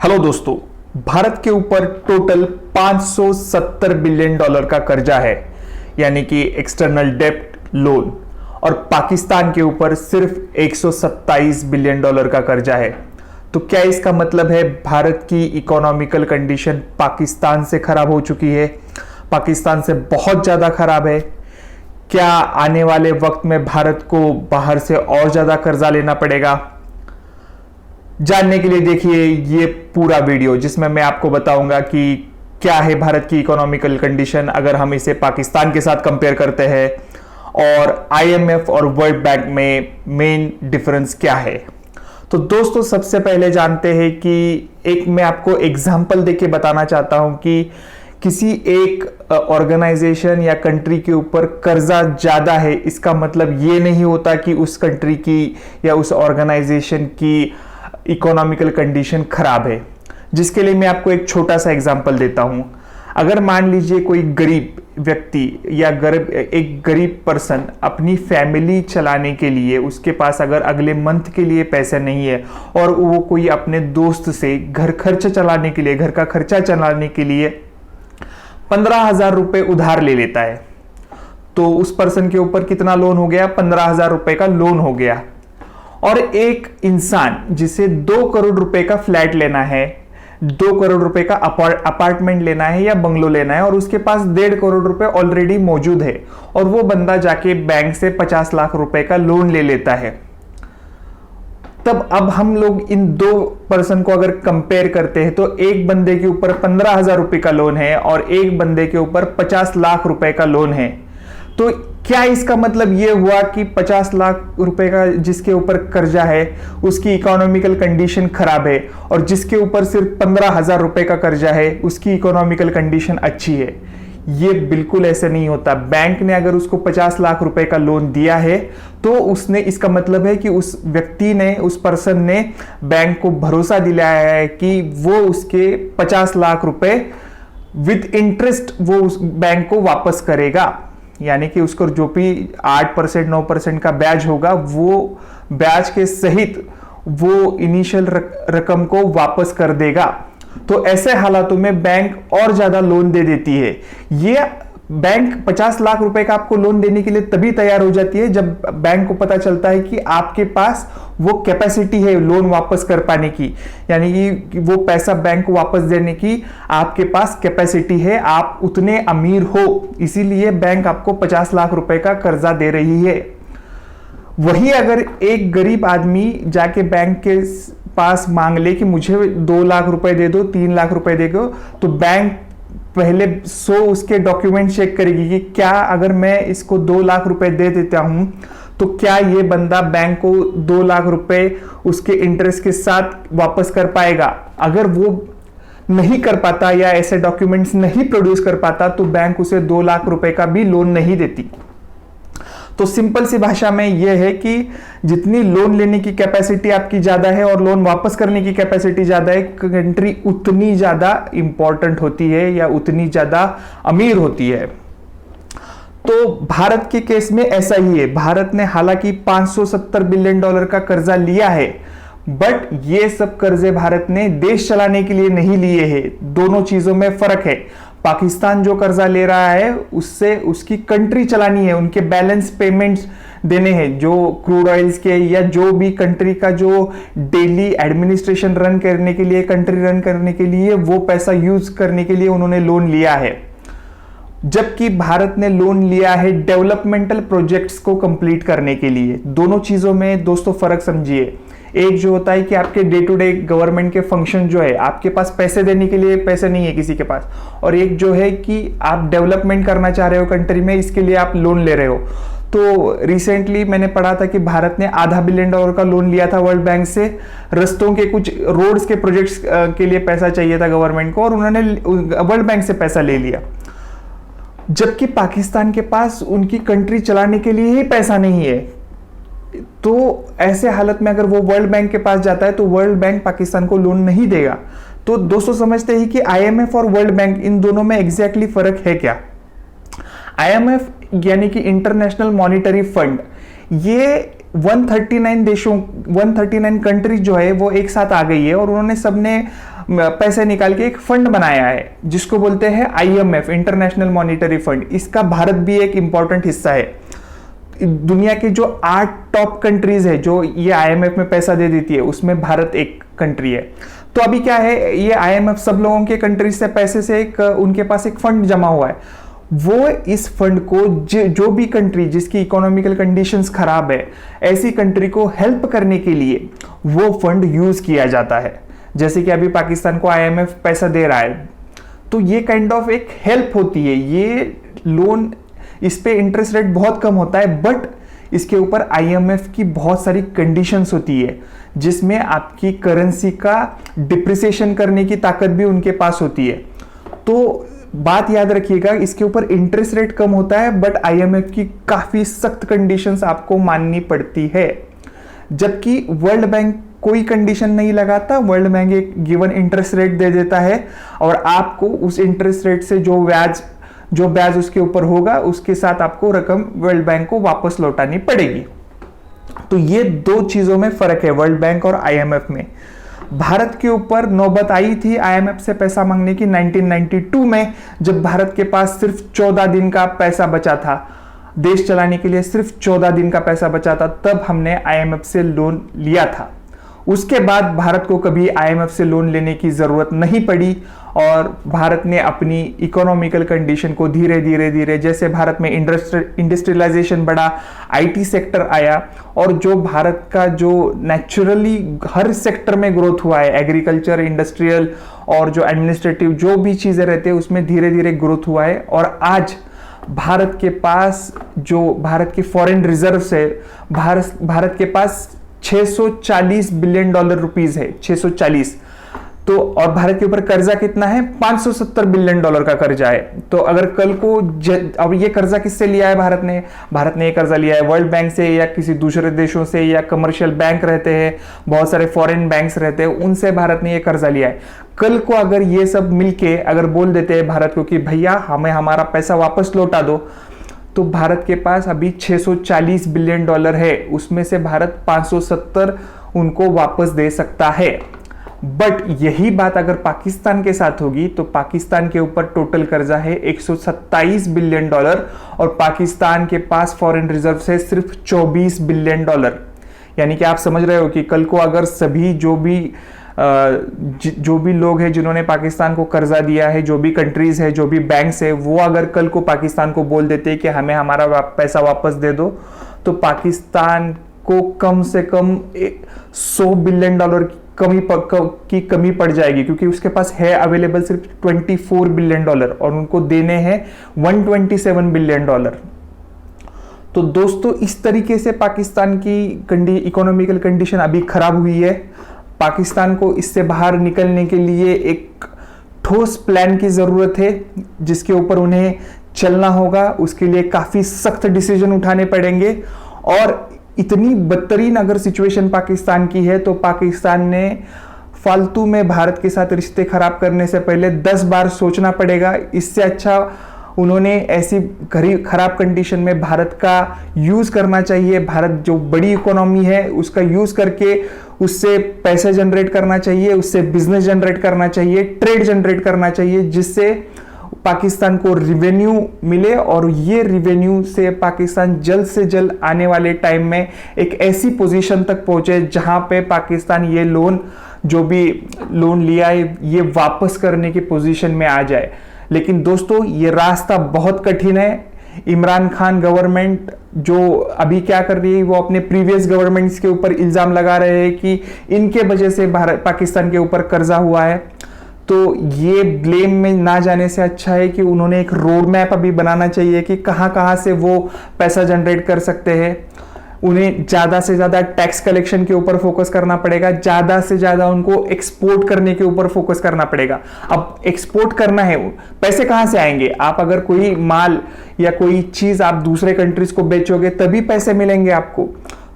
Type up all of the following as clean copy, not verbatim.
Hello दोस्तों, भारत के ऊपर टोटल 570 बिलियन डॉलर का कर्जा है, यानी कि एक्सटर्नल डेब्ट लोन, और पाकिस्तान के ऊपर सिर्फ 127 बिलियन डॉलर का कर्जा है। तो क्या इसका मतलब है भारत की इकोनॉमिकल कंडीशन पाकिस्तान से खराब हो चुकी है, पाकिस्तान से बहुत ज्यादा खराब है? क्या आने वाले वक्त में भारत को बाहर से और ज्यादा कर्जा लेना पड़ेगा? जानने के लिए देखिए ये पूरा वीडियो, जिसमें मैं आपको बताऊंगा कि क्या है भारत की इकोनॉमिकल कंडीशन अगर हम इसे पाकिस्तान के साथ कंपेयर करते हैं, और आईएमएफ और वर्ल्ड बैंक में मेन डिफरेंस क्या है। तो दोस्तों, सबसे पहले जानते हैं कि एक मैं आपको एग्जांपल देके बताना चाहता हूं कि किसी एक ऑर्गेनाइजेशन या कंट्री के ऊपर कर्जा ज्यादा है, इसका मतलब ये नहीं होता कि उस कंट्री की या उस ऑर्गेनाइजेशन की इकोनॉमिकल कंडीशन खराब है। जिसके लिए मैं आपको एक छोटा सा एग्जांपल देता हूं। अगर मान लीजिए कोई गरीब व्यक्ति या एक गरीब पर्सन अपनी फैमिली चलाने के लिए, उसके पास अगर अगले मंथ के लिए पैसे नहीं है और वो कोई अपने दोस्त से घर खर्चा चलाने के लिए, घर का खर्चा चलाने के लिए 15,000 रुपए उधार ले लेता है, तो उस पर्सन के ऊपर कितना लोन हो गया? 15,000 रुपए का लोन हो गया। और एक इंसान जिसे 2 करोड़ रुपए का फ्लैट लेना है, 2 करोड़ रुपए का अपार्टमेंट लेना है या बंगलो लेना है, और उसके पास 1.5 करोड़ रुपए ऑलरेडी मौजूद है, और वो बंदा जाके बैंक से 50 लाख रुपए का लोन ले लेता है। तब अब हम लोग इन दो पर्सन को अगर कंपेयर करते हैं तो एक बंदे के ऊपर 15,000 रुपए का लोन है और एक बंदे के ऊपर 50 लाख रुपए का लोन है। तो क्या इसका मतलब यह हुआ कि 50 लाख रुपए का जिसके ऊपर कर्जा है उसकी इकोनॉमिकल कंडीशन खराब है, और जिसके ऊपर सिर्फ 15,000 रुपए का कर्जा है उसकी इकोनॉमिकल कंडीशन अच्छी है? ये बिल्कुल ऐसे नहीं होता। बैंक ने अगर उसको 50 लाख रुपए का लोन दिया है तो उसने, इसका मतलब है कि उस व्यक्ति ने, उस पर्सन ने बैंक को भरोसा दिलाया है कि वो उसके 50 लाख रुपए विद इंटरेस्ट वो उस बैंक को वापस करेगा, यानी कि उसको जो भी 8% 9% का ब्याज होगा वो ब्याज के सहित वो इनिशियल रकम को वापस कर देगा। तो ऐसे हालातों में बैंक और ज्यादा लोन दे देती है। ये बैंक 50 लाख रुपए का आपको लोन देने के लिए तभी तैयार हो जाती है जब बैंक को पता चलता है कि आपके पास वो कैपेसिटी है लोन वापस कर पाने की, यानी कि वो पैसा बैंक को वापस देने की आपके पास कैपेसिटी है, आप उतने अमीर हो, इसीलिए बैंक आपको 50 लाख रुपए का कर्जा दे रही है। वही अगर एक गरीब आदमी जाके बैंक के पास मांग ले कि मुझे 2 लाख रुपए दे दो, 3 लाख रुपए दे दो, तो बैंक पहले 100 उसके डॉक्यूमेंट चेक करेगी कि क्या अगर मैं इसको 2 लाख रुपए दे देता हूं तो क्या ये बंदा बैंक को 2 लाख रुपए उसके इंटरेस्ट के साथ वापस कर पाएगा। अगर वो नहीं कर पाता या ऐसे डॉक्यूमेंट्स नहीं प्रोड्यूस कर पाता तो बैंक उसे 2 लाख रुपए का भी लोन नहीं देती। तो सिंपल सी भाषा में यह है कि जितनी लोन लेने की कैपेसिटी आपकी ज्यादा है और लोन वापस करने की कैपेसिटी ज्यादा है, कंट्री उतनी ज्यादा इंपॉर्टेंट होती है या उतनी ज्यादा अमीर होती है। तो भारत के केस में ऐसा ही है। भारत ने हालांकि 570 बिलियन डॉलर का कर्जा लिया है, बट ये सब कर्जे भारत ने देश चलाने के लिए नहीं लिए हैं। दोनों चीजों में फर्क है। पाकिस्तान जो कर्जा ले रहा है उससे उसकी कंट्री चलानी है, उनके बैलेंस पेमेंट्स देने हैं, जो क्रूड ऑयल्स के या जो भी कंट्री का जो डेली एडमिनिस्ट्रेशन रन करने के लिए, कंट्री रन करने के लिए वो पैसा यूज करने के लिए उन्होंने लोन लिया है। जबकि भारत ने लोन लिया है डेवलपमेंटल प्रोजेक्ट्स को कंप्लीट करने के लिए। दोनों चीजों में दोस्तों फर्क समझिए। एक जो होता है कि आपके डे टू डे गवर्नमेंट के फंक्शन जो है, आपके पास पैसे देने के लिए पैसे नहीं है किसी के पास, और एक जो है कि आप डेवलपमेंट करना चाह रहे हो कंट्री में, इसके लिए आप लोन ले रहे हो। तो रिसेंटली मैंने पढ़ा था कि भारत ने $500 बिलियन का लोन लिया था वर्ल्ड बैंक से। रस्तों के कुछ रोड्स के प्रोजेक्ट्स के लिए पैसा चाहिए था गवर्नमेंट को, और उन्होंने वर्ल्ड बैंक से पैसा ले लिया। जबकि पाकिस्तान के पास उनकी कंट्री चलाने के लिए ही पैसा नहीं है। तो ऐसे हालत में अगर वो वर्ल्ड बैंक के पास जाता है तो वर्ल्ड बैंक पाकिस्तान को लोन नहीं देगा। तो दोस्तों समझते हैं कि आईएमएफ और वर्ल्ड बैंक, इन दोनों में एग्जैक्टली फर्क है क्या। आईएमएफ यानी कि इंटरनेशनल मॉनिटरी फंड, ये 139 देशों 139 कंट्रीज जो है वो एक साथ आ गई है, और उन्होंने सबने पैसे निकाल के एक फंड बनाया है जिसको बोलते हैं IMF, इंटरनेशनल मॉनिटरी फंड। इसका भारत भी एक इंपॉर्टेंट हिस्सा है। दुनिया के जो 8 टॉप कंट्रीज है जो ये IMF में पैसा दे देती है, उसमें भारत एक कंट्री है। तो अभी क्या है, ये IMF सब लोगों के कंट्रीज से पैसे से उनके पास एक फंड जमा हुआ है। वो इस फंड को जो भी कंट्री जिसकी इकोनॉमिकल कंडीशंस खराब है, ऐसी कंट्री को हेल्प करने के लिए वो फंड यूज किया जाता है। जैसे कि अभी पाकिस्तान को IMF पैसा दे रहा है, तो ये काइंड ऑफ एक हेल्प होती है। ये लोन, इस पे इंटरेस्ट रेट बहुत कम होता है, बट इसके ऊपर IMF की बहुत सारी कंडीशंस होती है, जिसमें आपकी करेंसी का डिप्रिसिएशन करने की ताकत भी उनके पास होती है। तो बात याद रखिएगा, इसके ऊपर इंटरेस्ट रेट कम होता है, बट IMF की काफी सख्त कंडीशंस आपको माननी पड़ती है। जबकि वर्ल्ड बैंक कोई कंडीशन नहीं लगाता, वर्ल्ड बैंक एक गिवन इंटरेस्ट रेट दे देता है और आपको उस इंटरेस्ट रेट से जो ब्याज उसके ऊपर होगा, उसके साथ आपको रकम वर्ल्ड बैंक को वापस लौटानी पड़ेगी। तो ये 2 चीजों में फर्क है वर्ल्ड बैंक और IMF में। भारत के ऊपर नौबत आई थी IMF से पैसा मांगने की 1992 में, जब भारत के पास सिर्फ 14 दिन का पैसा बचा था, देश चलाने के लिए सिर्फ 14 दिन का पैसा बचा था, तब हमने IMF से लोन लिया था। उसके बाद भारत को कभी IMF से लोन लेने की जरूरत नहीं पड़ी और भारत ने अपनी इकोनॉमिकल कंडीशन को धीरे धीरे जैसे भारत में इंडस्ट्रियलाइजेशन बढ़ा, IT सेक्टर आया, और जो भारत का जो नेचुरली हर सेक्टर में ग्रोथ हुआ है, एग्रीकल्चर, इंडस्ट्रियल और जो एडमिनिस्ट्रेटिव जो भी चीजें रहते हैं, उसमें धीरे धीरे ग्रोथ हुआ है। और आज भारत के पास जो भारत के फॉरेन रिजर्व्स है, भारत के पास $640 बिलियन रुपीस है, 640। तो और भारत के ऊपर कर्जा कितना है, $570 बिलियन का कर्जा है। तो अगर कल को अब ये कर्जा किससे लिया है भारत ने ये कर्जा लिया है वर्ल्ड बैंक से या किसी दूसरे देशों से, या कमर्शियल बैंक रहते हैं, बहुत सारे फॉरेन बैंक्स रहते हैं, उनसे भारत ने ये कर्जा लिया है। कल को अगर ये सब मिलके अगर बोल देते हैं भारत को कि भैया हमें हमारा पैसा वापस लौटा दो, तो भारत के पास अभी $640 बिलियन है, उसमें से भारत 570 उनको वापस दे सकता है। बट यही बात अगर पाकिस्तान के साथ होगी, तो पाकिस्तान के ऊपर टोटल कर्जा है $127 बिलियन और पाकिस्तान के पास फॉरेन रिजर्व है सिर्फ $24 बिलियन। यानी कि आप समझ रहे हो कि कल को अगर सभी जो भी लोग हैं जिन्होंने पाकिस्तान को कर्जा दिया है, जो भी कंट्रीज है, जो भी बैंक्स है, वो अगर कल को पाकिस्तान को बोल देते हैं कि हमें हमारा पैसा वापस दे दो, तो पाकिस्तान को कम से कम $100 बिलियन की कमी पड़ जाएगी, क्योंकि उसके पास है अवेलेबल सिर्फ $24 बिलियन और उनको देने हैं $127 बिलियन। तो दोस्तों, इस तरीके से पाकिस्तान की इकोनॉमिकल कंडीशन अभी खराब हुई है। पाकिस्तान को इससे बाहर निकलने के लिए एक ठोस प्लान की जरूरत है, जिसके ऊपर उन्हें चलना होगा। उसके लिए काफी सख्त डिसीजन उठाने पड़ेंगे, और इतनी बदतरीन अगर सिचुएशन पाकिस्तान की है, तो पाकिस्तान ने फालतू में भारत के साथ रिश्ते खराब करने से पहले 10 बार सोचना पड़ेगा। इससे अच्छा उन्होंने ऐसी खराब कंडीशन में भारत का यूज करना चाहिए। भारत जो बड़ी इकोनॉमी है उसका यूज करके उससे पैसे जनरेट करना चाहिए, उससे बिजनेस जनरेट करना चाहिए, ट्रेड जनरेट करना चाहिए, जिससे पाकिस्तान को रिवेन्यू मिले, और ये रिवेन्यू से पाकिस्तान जल्द से जल्द आने वाले टाइम में एक ऐसी पोजीशन तक पहुंचे जहां पे पाकिस्तान ये जो भी लोन लिया है ये वापस करने की पोजीशन में आ जाए। लेकिन दोस्तों, ये रास्ता बहुत कठिन है। इमरान खान गवर्नमेंट जो अभी क्या कर रही है, वो अपने प्रीवियस गवर्नमेंट्स के ऊपर इल्जाम लगा रहे हैं कि इनके वजह से पाकिस्तान के ऊपर कर्जा हुआ है। तो ये ब्लेम में ना जाने से अच्छा है कि उन्होंने एक रोड मैप अभी बनाना चाहिए कि कहां कहां से वो पैसा जनरेट कर सकते हैं। उन्हें ज्यादा से ज्यादा टैक्स कलेक्शन के ऊपर फोकस करना पड़ेगा, ज्यादा से ज्यादा उनको एक्सपोर्ट करने के ऊपर फोकस करना पड़ेगा। अब एक्सपोर्ट करना है, पैसे कहां से आएंगे? आप अगर कोई माल या कोई चीज आप दूसरे कंट्रीज को बेचोगे तभी पैसे मिलेंगे आपको।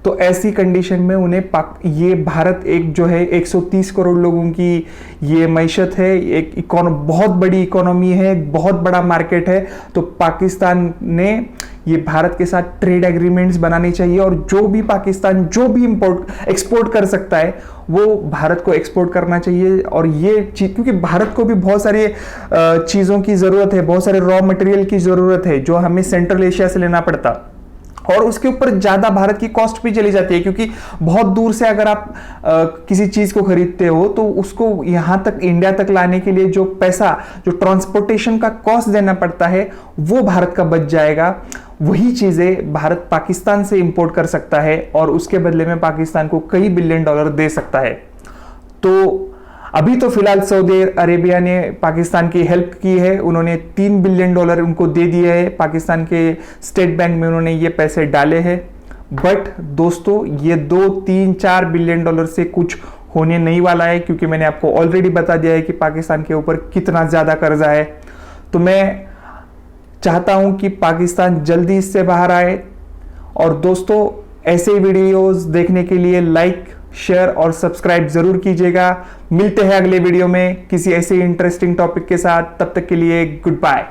तो ऐसी कंडीशन में उन्हें ये भारत एक जो है 130 करोड़ लोगों की ये मैशत है, एक बहुत बड़ी इकोनॉमी है, बहुत बड़ा मार्केट है। तो पाकिस्तान ने ये भारत के साथ ट्रेड एग्रीमेंट्स बनाने चाहिए और जो भी पाकिस्तान जो भी एक्सपोर्ट कर सकता है वो भारत को एक्सपोर्ट करना चाहिए। और ये चीज, क्योंकि भारत को भी बहुत सारी चीज़ों की ज़रूरत है, बहुत सारे रॉ मटेरियल की ज़रूरत है जो हमें सेंट्रल एशिया से लेना पड़ता, और उसके ऊपर ज़्यादा भारत की कॉस्ट भी चली जाती है, क्योंकि बहुत दूर से अगर आप किसी चीज़ को खरीदते हो तो उसको यहाँ तक इंडिया तक लाने के लिए जो पैसा, जो ट्रांसपोर्टेशन का कॉस्ट देना पड़ता है वो भारत का बच जाएगा। वही चीज़ें भारत पाकिस्तान से इंपोर्ट कर सकता है और उसके बदले में पाकिस्तान को कई बिलियन डॉलर दे सकता है। तो अभी तो फिलहाल सऊदी अरेबिया ने पाकिस्तान की हेल्प की है, उन्होंने 3 बिलियन डॉलर उनको दे दिए है, पाकिस्तान के स्टेट बैंक में उन्होंने ये पैसे डाले हैं। बट दोस्तों ये 2, 3, 4 बिलियन डॉलर से कुछ होने नहीं वाला है, क्योंकि मैंने आपको ऑलरेडी बता दिया है कि पाकिस्तान के ऊपर कितना ज़्यादा कर्जा है। तो मैं चाहता हूँ कि पाकिस्तान जल्दी इससे बाहर आए। और दोस्तों ऐसे वीडियोस देखने के लिए लाइक, शेयर और सब्सक्राइब जरूर कीजिएगा। मिलते हैं अगले वीडियो में किसी ऐसे इंटरेस्टिंग टॉपिक के साथ, तब तक के लिए गुड बाय।